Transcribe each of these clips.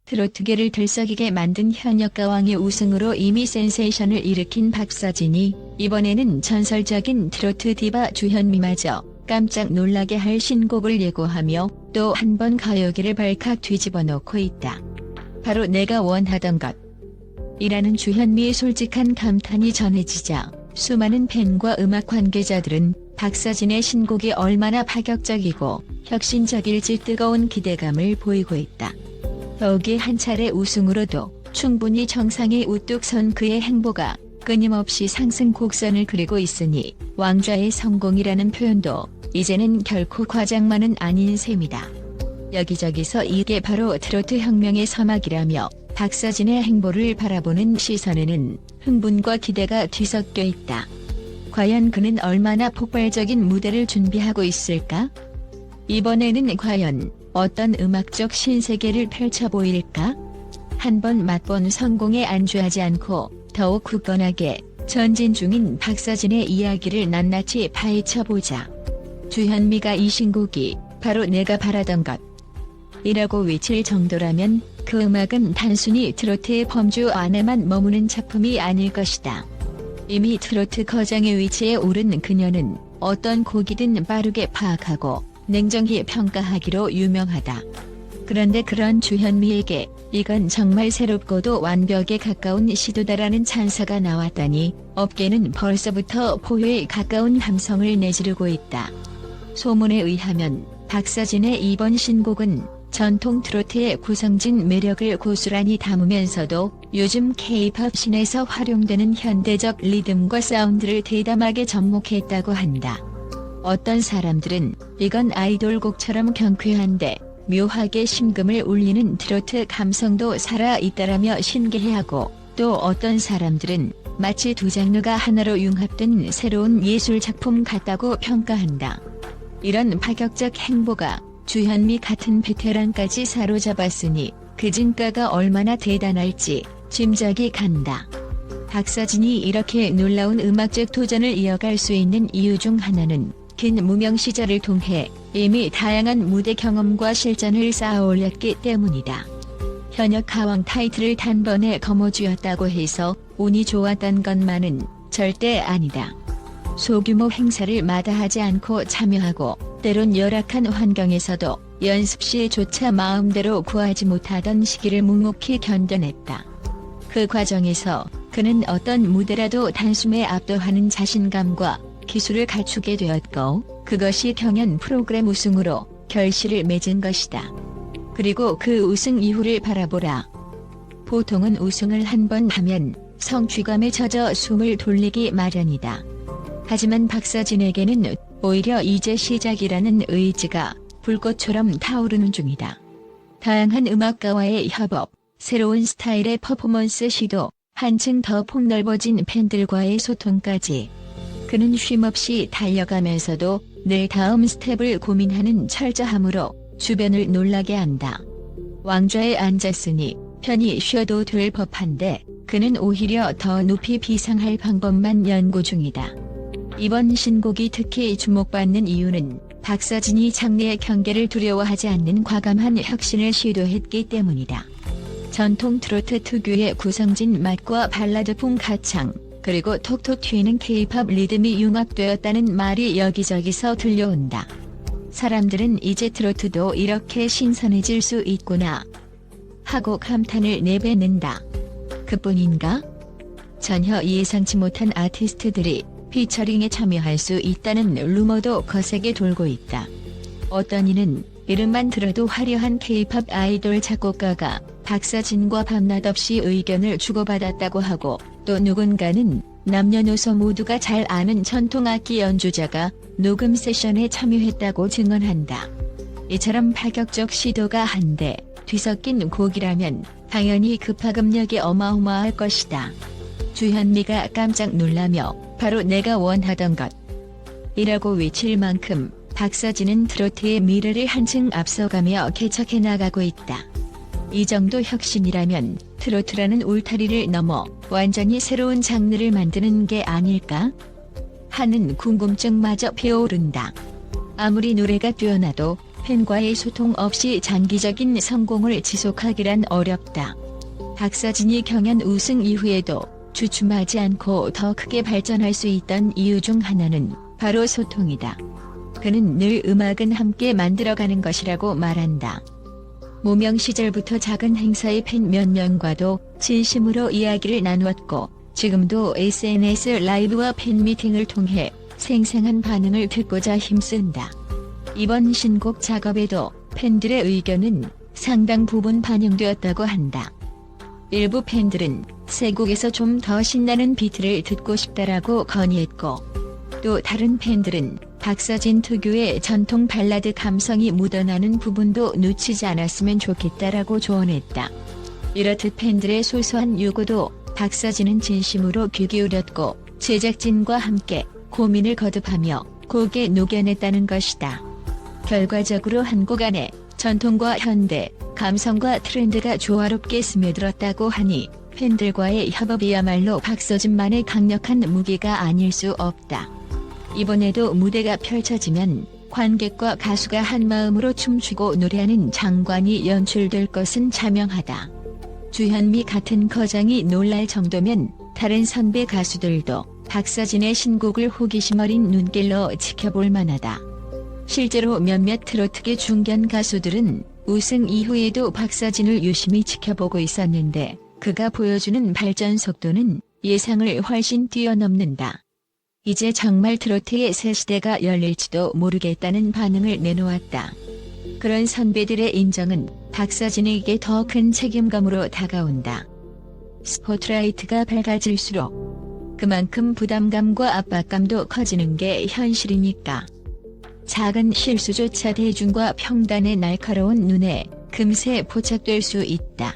트로트계를 들썩이게 만든 현역가왕의 우승으로 이미 센세이션을 일으킨 박서진이 이번에는 전설적인 트로트 디바 주현미마저 깜짝 놀라게 할 신곡을 예고하며 또 한 번 가요계를 발칵 뒤집어 놓고 있다. 바로 내가 원하던 것. 이라는 주현미의 솔직한 감탄이 전해지자 수많은 팬과 음악 관계자들은 박서진의 신곡이 얼마나 파격적이고 혁신적일지 뜨거운 기대감을 보이고 있다. 더욱이 한 차례 우승으로도 충분히 정상에 우뚝 선 그의 행보가 끊임없이 상승 곡선을 그리고 있으니 왕좌의 성공이라는 표현도 이제는 결코 과장만은 아닌 셈이다. 여기저기서 이게 바로 트로트 혁명의 서막이라며 박서진의 행보를 바라보는 시선에는 흥분과 기대가 뒤섞여 있다. 과연 그는 얼마나 폭발적인 무대를 준비하고 있을까? 이번에는 과연 어떤 음악적 신세계를 펼쳐 보일까? 한번 맛본 성공에 안주하지 않고 더욱 굳건하게 전진 중인 박서진의 이야기를 낱낱이 파헤쳐보자. 주현미가 이 신곡이 바로 내가 바라던 것 이라고 외칠 정도라면 그 음악은 단순히 트로트의 범주 안에만 머무는 작품이 아닐 것이다. 이미 트로트 거장의 위치에 오른 그녀는 어떤 곡이든 빠르게 파악하고 냉정히 평가하기로 유명하다. 그런데 그런 주현미에게 이건 정말 새롭고도 완벽에 가까운 시도다라는 찬사가 나왔다니 업계는 벌써부터 포효에 가까운 함성을 내지르고 있다. 소문에 의하면 박서진의 이번 신곡은 전통 트로트의 구성진 매력을 고스란히 담으면서도 요즘 K-팝 씬에서 활용되는 현대적 리듬과 사운드를 대담하게 접목했다고 한다. 어떤 사람들은 이건 아이돌곡처럼 경쾌한데 묘하게 심금을 울리는 트로트 감성도 살아있다라며 신기해하고, 또 어떤 사람들은 마치 두 장르가 하나로 융합된 새로운 예술작품 같다고 평가한다. 이런 파격적 행보가 주현미 같은 베테랑까지 사로잡았으니 그 진가가 얼마나 대단할지 짐작이 간다. 박서진이 이렇게 놀라운 음악적 도전을 이어갈 수 있는 이유 중 하나는 긴 무명 시절을 통해 이미 다양한 무대 경험과 실전을 쌓아 올렸기 때문이다. 현역 가왕 타이틀을 단번에 거머쥐었다고 해서 운이 좋았던 것만은 절대 아니다. 소규모 행사를 마다하지 않고 참여하고 때론 열악한 환경에서도 연습 시에조차 마음대로 구하지 못하던 시기를 묵묵히 견뎌냈다. 그 과정에서 그는 어떤 무대라도 단숨에 압도하는 자신감과 기술을 갖추게 되었고, 그것이 경연 프로그램 우승으로 결실을 맺은 것이다. 그리고 그 우승 이후를 바라보라. 보통은 우승을 한 번 하면 성취감에 젖어 숨을 돌리기 마련이다. 하지만 박서진에게는 오히려 이제 시작이라는 의지가 불꽃처럼 타오르는 중이다. 다양한 음악가와의 협업, 새로운 스타일의 퍼포먼스 시도, 한층 더 폭넓어진 팬들과의 소통까지. 그는 쉼없이 달려가면서도 늘 다음 스텝을 고민하는 철저함으로 주변을 놀라게 한다. 왕좌에 앉았으니 편히 쉬어도 될 법한데 그는 오히려 더 높이 비상할 방법만 연구 중이다. 이번 신곡이 특히 주목받는 이유는 박서진이 장르의 경계를 두려워하지 않는 과감한 혁신을 시도했기 때문이다. 전통 트로트 특유의 구성진 맛과 발라드풍 가창, 그리고 톡톡 튀는 K-팝 리듬이 융합되었다는 말이 여기저기서 들려온다. 사람들은 이제 트로트도 이렇게 신선해질 수 있구나 하고 감탄을 내뱉는다. 그뿐인가? 전혀 예상치 못한 아티스트들이 피처링에 참여할 수 있다는 루머도 거세게 돌고 있다. 어떤 이는 이름만 들어도 화려한 K-팝 아이돌 작곡가가 박서진과 밤낮 없이 의견을 주고받았다고 하고, 또 누군가는 남녀노소 모두가 잘 아는 전통악기 연주자가 녹음 세션에 참여했다고 증언한다. 이처럼 파격적 시도가 한데 뒤섞인 곡이라면 당연히 그 파급력이 어마어마할 것이다. 주현미가 깜짝 놀라며 바로 내가 원하던 것 이라고 외칠 만큼 박서진은 트로트의 미래를 한층 앞서가며 개척해 나가고 있다. 이 정도 혁신이라면 트로트라는 울타리를 넘어 완전히 새로운 장르를 만드는 게 아닐까? 하는 궁금증마저 피어오른다. 아무리 노래가 뛰어나도 팬과의 소통 없이 장기적인 성공을 지속하기란 어렵다. 박서진이 경연 우승 이후에도 주춤하지 않고 더 크게 발전할 수 있던 이유 중 하나는 바로 소통이다. 그는 늘 음악은 함께 만들어가는 것이라고 말한다. 무명 시절부터 작은 행사의 팬 몇 명과도 진심으로 이야기를 나누었고 지금도 SNS 라이브와 팬미팅을 통해 생생한 반응을 듣고자 힘쓴다. 이번 신곡 작업에도 팬들의 의견은 상당 부분 반영되었다고 한다. 일부 팬들은 새 곡에서 좀 더 신나는 비트를 듣고 싶다라고 건의했고 또 다른 팬들은 박서진 특유의 전통 발라드 감성이 묻어나는 부분도 놓치지 않았으면 좋겠다라고 조언했다. 이렇듯 팬들의 소소한 요구도 박서진은 진심으로 귀 기울였고 제작진과 함께 고민을 거듭하며 곡에 녹여냈다는 것이다. 결과적으로 한 곡 안에 전통과 현대, 감성과 트렌드가 조화롭게 스며들었다고 하니 팬들과의 협업이야말로 박서진만의 강력한 무기가 아닐 수 없다. 이번에도 무대가 펼쳐지면 관객과 가수가 한마음으로 춤추고 노래하는 장관이 연출될 것은 자명하다. 주현미 같은 거장이 놀랄 정도면 다른 선배 가수들도 박서진의 신곡을 호기심 어린 눈길로 지켜볼 만하다. 실제로 몇몇 트로트계 중견 가수들은 우승 이후에도 박서진을 유심히 지켜보고 있었는데 그가 보여주는 발전 속도는 예상을 훨씬 뛰어넘는다. 이제 정말 트로트의 새 시대가 열릴지도 모르겠다는 반응을 내놓았다. 그런 선배들의 인정은 박서진에게 더 큰 책임감으로 다가온다. 스포트라이트가 밝아질수록 그만큼 부담감과 압박감도 커지는 게 현실이니까. 작은 실수조차 대중과 평단의 날카로운 눈에 금세 포착될 수 있다.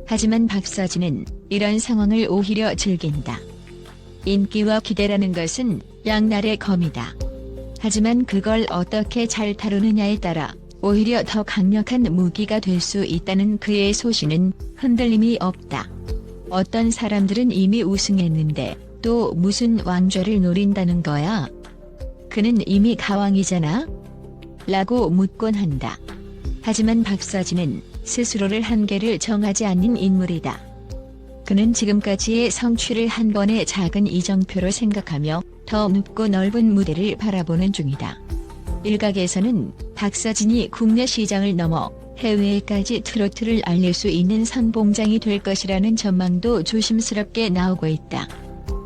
하지만 박서진은 이런 상황을 오히려 즐긴다. 인기와 기대라는 것은 양날의 검이다. 하지만 그걸 어떻게 잘 다루느냐에 따라 오히려 더 강력한 무기가 될 수 있다는 그의 소신은 흔들림이 없다. 어떤 사람들은 이미 우승했는데 또 무슨 왕좌를 노린다는 거야? 그는 이미 가왕이잖아? 라고 묻곤 한다. 하지만 박서진은 스스로를 한계를 정하지 않는 인물이다. 그는 지금까지의 성취를 한 번의 작은 이정표로 생각하며 더 높고 넓은 무대를 바라보는 중이다. 일각에서는 박서진이 국내 시장을 넘어 해외에까지 트로트를 알릴 수 있는 선봉장이 될 것이라는 전망도 조심스럽게 나오고 있다.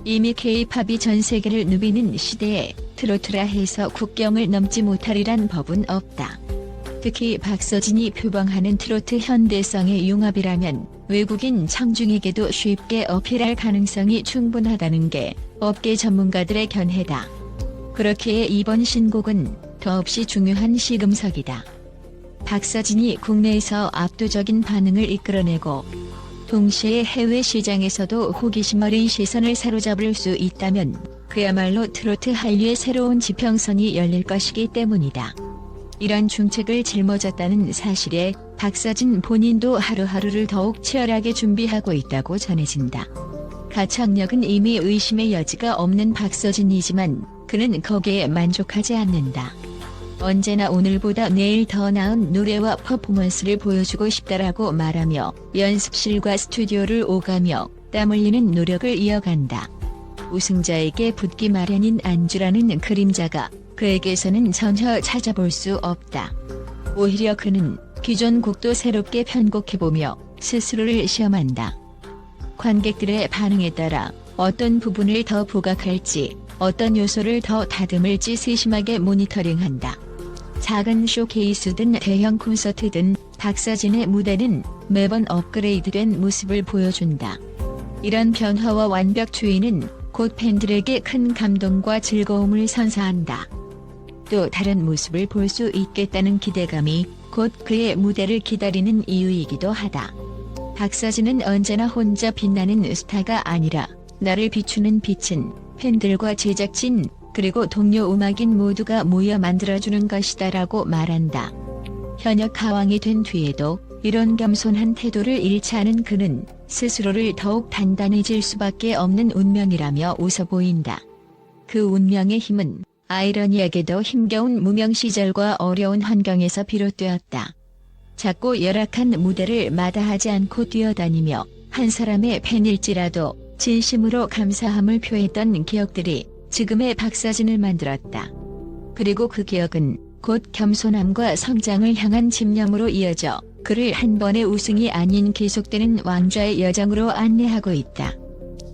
이미 K-팝이 전 세계를 누비는 시대에 트로트라 해서 국경을 넘지 못하리란 법은 없다. 특히 박서진이 표방하는 트로트 현대성의 융합이라면 외국인 청중에게도 쉽게 어필할 가능성이 충분하다는 게 업계 전문가들의 견해다. 그렇기에 이번 신곡은 더없이 중요한 시금석이다. 박서진이 국내에서 압도적인 반응을 이끌어내고 동시에 해외 시장에서도 호기심 어린 시선을 사로잡을 수 있다면 그야말로 트로트 한류의 새로운 지평선이 열릴 것이기 때문이다. 이런 중책을 짊어졌다는 사실에 박서진 본인도 하루하루를 더욱 치열하게 준비하고 있다고 전해진다. 가창력은 이미 의심의 여지가 없는 박서진이지만 그는 거기에 만족하지 않는다. 언제나 오늘보다 내일 더 나은 노래와 퍼포먼스를 보여주고 싶다라고 말하며 연습실과 스튜디오를 오가며 땀 흘리는 노력을 이어간다. 우승자에게 붙기 마련인 안주라는 그림자가 그에게서는 전혀 찾아볼 수 없다. 오히려 그는 기존 곡도 새롭게 편곡해보며 스스로를 시험한다. 관객들의 반응에 따라 어떤 부분을 더 부각할지, 어떤 요소를 더 다듬을지 세심하게 모니터링한다. 작은 쇼케이스든 대형 콘서트든 박서진의 무대는 매번 업그레이드된 모습을 보여준다. 이런 변화와 완벽주의는 곧 팬들에게 큰 감동과 즐거움을 선사한다. 또 다른 모습을 볼 수 있겠다는 기대감이 곧 그의 무대를 기다리는 이유이기도 하다. 박서진은 언제나 혼자 빛나는 스타가 아니라 나를 비추는 빛은 팬들과 제작진 그리고 동료 음악인 모두가 모여 만들어주는 것이다라고 말한다. 현역 가왕이 된 뒤에도 이런 겸손한 태도를 잃지 않은 그는 스스로를 더욱 단단해질 수밖에 없는 운명이라며 웃어 보인다. 그 운명의 힘은 아이러니하게도 힘겨운 무명 시절과 어려운 환경에서 비롯되었다. 작고 열악한 무대를 마다하지 않고 뛰어다니며 한 사람의 팬일지라도 진심으로 감사함을 표했던 기억들이 지금의 박사진을 만들었다. 그리고 그 기억은 곧 겸손함과 성장을 향한 집념으로 이어져 그를 한 번의 우승이 아닌 계속되는 왕좌의 여정으로 안내하고 있다.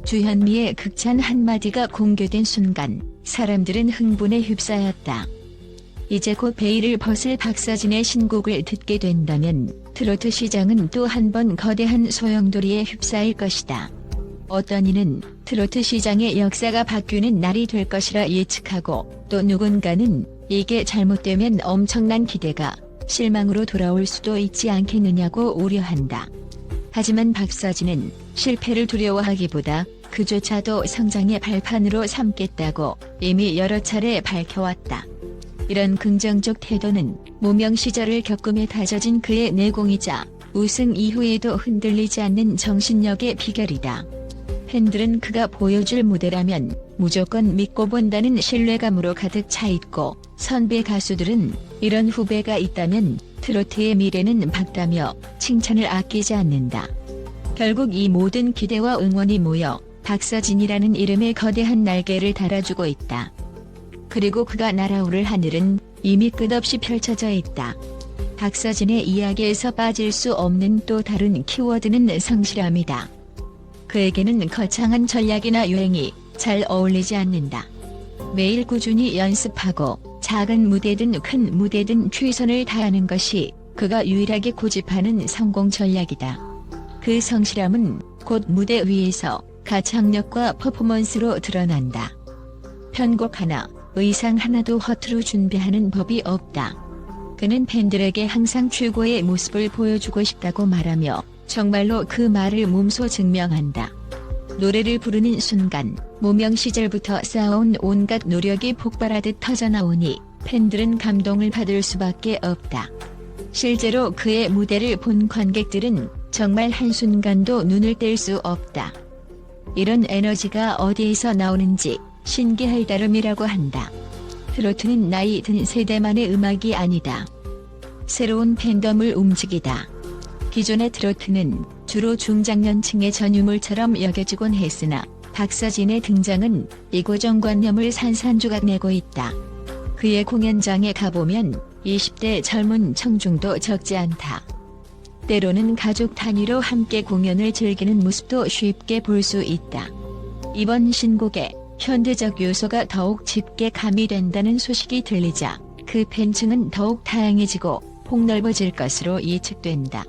주현미의 극찬 한마디가 공개된 순간 사람들은 흥분에 휩싸였다. 이제 곧 베일을 벗을 박사진의 신곡을 듣게 된다면 트로트 시장은 또 한 번 거대한 소용돌이에 휩싸일 것이다. 어떤 이는 트로트 시장의 역사가 바뀌는 날이 될 것이라 예측하고 또 누군가는 이게 잘못되면 엄청난 기대가 실망으로 돌아올 수도 있지 않겠느냐고 우려한다. 하지만 박사진은 실패를 두려워하기보다 그조차도 성장의 발판으로 삼겠다고 이미 여러 차례 밝혀왔다. 이런 긍정적 태도는 무명 시절을 겪음에 다져진 그의 내공이자 우승 이후에도 흔들리지 않는 정신력의 비결이다. 팬들은 그가 보여줄 무대라면 무조건 믿고 본다는 신뢰감으로 가득 차 있고 선배 가수들은 이런 후배가 있다면 트로트의 미래는 밝다며 칭찬을 아끼지 않는다. 결국 이 모든 기대와 응원이 모여 박사진이라는 이름의 거대한 날개를 달아주고 있다. 그리고 그가 날아오를 하늘은 이미 끝없이 펼쳐져 있다. 박사진의 이야기에서 빠질 수 없는 또 다른 키워드는 성실함이다. 그에게는 거창한 전략이나 유행이 잘 어울리지 않는다. 매일 꾸준히 연습하고 작은 무대든 큰 무대든 최선을 다하는 것이 그가 유일하게 고집하는 성공 전략이다. 그 성실함은 곧 무대 위에서 가창력과 퍼포먼스로 드러난다. 편곡 하나, 의상 하나도 허투루 준비하는 법이 없다. 그는 팬들에게 항상 최고의 모습을 보여주고 싶다고 말하며 정말로 그 말을 몸소 증명한다. 노래를 부르는 순간 무명 시절부터 쌓아온 온갖 노력이 폭발하듯 터져나오니 팬들은 감동을 받을 수밖에 없다. 실제로 그의 무대를 본 관객들은 정말 한순간도 눈을 뗄 수 없다. 이런 에너지가 어디에서 나오는지 신기할 따름이라고 한다. 트로트는 나이 든 세대만의 음악이 아니다. 새로운 팬덤을 움직이다. 기존의 트로트는 주로 중장년층의 전유물처럼 여겨지곤 했으나 박사진의 등장은 이 고정관념을 산산조각내고 있다. 그의 공연장에 가보면 20대 젊은 청중도 적지 않다. 때로는 가족 단위로 함께 공연을 즐기는 모습도 쉽게 볼 수 있다. 이번 신곡에 현대적 요소가 더욱 짙게 가미된다는 소식이 들리자 그 팬층은 더욱 다양해지고 폭넓어질 것으로 예측된다.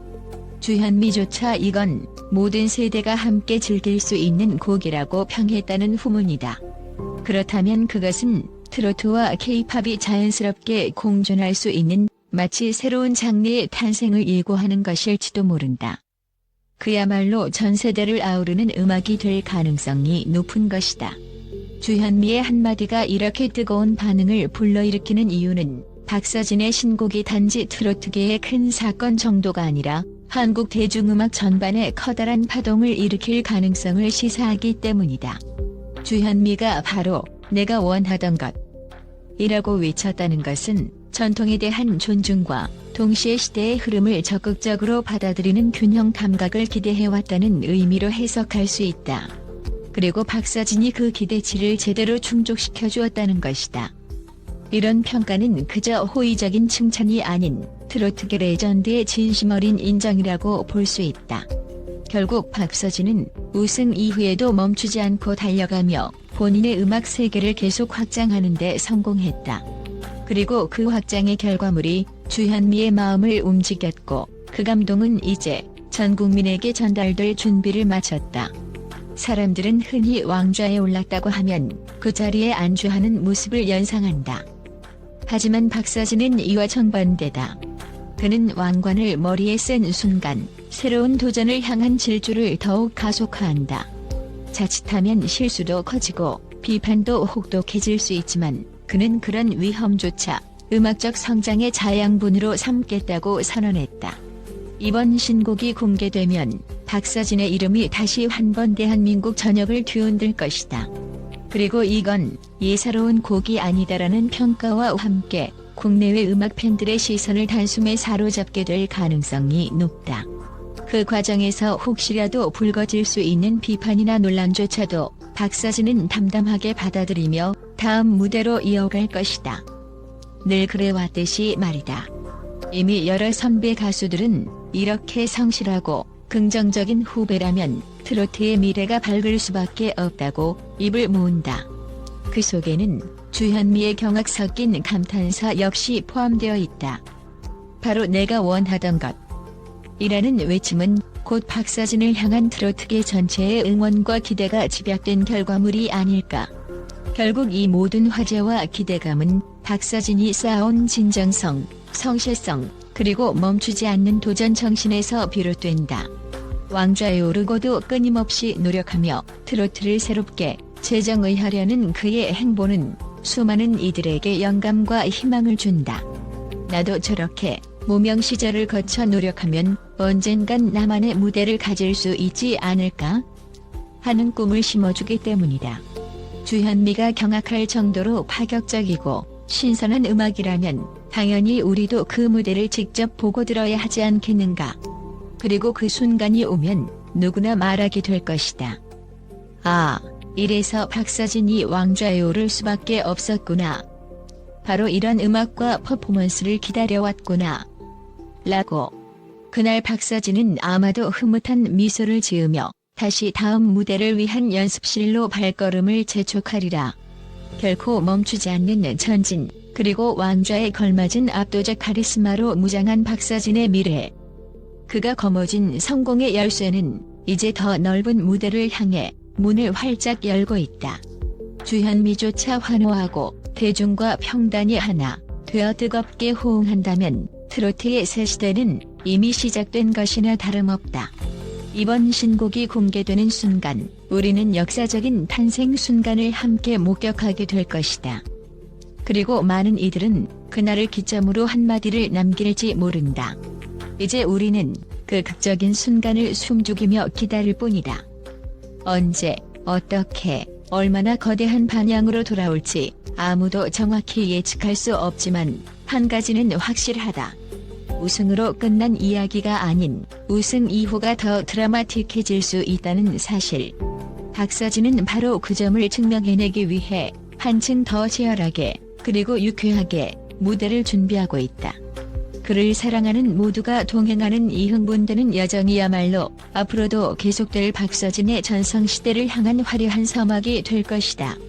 주현미조차 이건 모든 세대가 함께 즐길 수 있는 곡이라고 평했다는 후문이다. 그렇다면 그것은 트로트와 케이팝이 자연스럽게 공존할 수 있는 마치 새로운 장르의 탄생을 예고하는 것일지도 모른다. 그야말로 전 세대를 아우르는 음악이 될 가능성이 높은 것이다. 주현미의 한마디가 이렇게 뜨거운 반응을 불러일으키는 이유는 박사진의 신곡이 단지 트로트계의 큰 사건 정도가 아니라 한국 대중음악 전반에 커다란 파동을 일으킬 가능성을 시사하기 때문이다. 주현미가 바로 내가 원하던 것 이라고 외쳤다는 것은 전통에 대한 존중과 동시에 시대의 흐름을 적극적으로 받아들이는 균형 감각을 기대해왔다는 의미로 해석할 수 있다. 그리고 박사진이 그 기대치를 제대로 충족시켜 주었다는 것이다. 이런 평가는 그저 호의적인 칭찬이 아닌 트로트계 레전드의 진심 어린 인정이라고 볼 수 있다. 결국 박사진은 우승 이후에도 멈추지 않고 달려가며 본인의 음악 세계를 계속 확장하는 데 성공했다. 그리고 그 확장의 결과물이 주현미의 마음을 움직였고 그 감동은 이제 전 국민에게 전달될 준비를 마쳤다. 사람들은 흔히 왕좌에 올랐다고 하면 그 자리에 안주하는 모습을 연상한다. 하지만 박사진은 이와 정반대다. 그는 왕관을 머리에 쓴 순간 새로운 도전을 향한 질주를 더욱 가속화한다. 자칫하면 실수도 커지고 비판도 혹독해질 수 있지만 그는 그런 위험조차 음악적 성장의 자양분으로 삼겠다고 선언했다. 이번 신곡이 공개되면 박사진의 이름이 다시 한 번 대한민국 전역을 뒤흔들 것이다. 그리고 이건 예사로운 곡이 아니다라는 평가와 함께 국내외 음악 팬들의 시선을 단숨에 사로잡게 될 가능성이 높다. 그 과정에서 혹시라도 불거질 수 있는 비판이나 논란조차도 박사진은 담담하게 받아들이며 다음 무대로 이어갈 것이다. 늘 그래왔듯이 말이다. 이미 여러 선배 가수들은 이렇게 성실하고 긍정적인 후배라면 트로트의 미래가 밝을 수밖에 없다고 입을 모은다. 그 속에는 주현미의 경악 섞인 감탄사 역시 포함되어 있다. 바로 내가 원하던 것 이라는 외침은 곧 박사진을 향한 트로트계 전체의 응원과 기대가 집약된 결과물이 아닐까. 결국 이 모든 화제와 기대감은 박사진이 쌓아온 진정성, 성실성, 그리고 멈추지 않는 도전 정신에서 비롯된다. 왕좌에 오르고도 끊임없이 노력하며 트로트를 새롭게 재정의하려는 그의 행보는 수많은 이들에게 영감과 희망을 준다. 나도 저렇게 무명 시절을 거쳐 노력하면 언젠간 나만의 무대를 가질 수 있지 않을까? 하는 꿈을 심어주기 때문이다. 주현미가 경악할 정도로 파격적이고 신선한 음악이라면 당연히 우리도 그 무대를 직접 보고 들어야 하지 않겠는가? 그리고 그 순간이 오면 누구나 말하게 될 것이다. 아, 이래서 박사진이 왕좌에 오를 수밖에 없었구나. 바로 이런 음악과 퍼포먼스를 기다려왔구나. 라고. 그날 박사진은 아마도 흐뭇한 미소를 지으며 다시 다음 무대를 위한 연습실로 발걸음을 재촉하리라. 결코 멈추지 않는 전진, 그리고 왕좌에 걸맞은 압도적 카리스마로 무장한 박사진의 미래. 그가 거머쥔 성공의 열쇠는 이제 더 넓은 무대를 향해 문을 활짝 열고 있다. 주현미조차 환호하고 대중과 평단이 하나 되어 뜨겁게 호응한다면 트로트의 새 시대는 이미 시작된 것이나 다름없다. 이번 신곡이 공개되는 순간 우리는 역사적인 탄생 순간을 함께 목격하게 될 것이다. 그리고 많은 이들은 그날을 기점으로 한마디를 남길지 모른다. 이제 우리는 그 극적인 순간을 숨죽이며 기다릴 뿐이다. 언제, 어떻게, 얼마나 거대한 반향으로 돌아올지 아무도 정확히 예측할 수 없지만 한 가지는 확실하다. 우승으로 끝난 이야기가 아닌 우승 이후가 더 드라마틱해질 수 있다는 사실. 박사진은 바로 그 점을 증명해내기 위해 한층 더 치열하게 그리고 유쾌하게 무대를 준비하고 있다. 그를 사랑하는 모두가 동행하는 이 흥분되는 여정이야말로 앞으로도 계속될 박사진의 전성시대를 향한 화려한 서막이 될 것이다.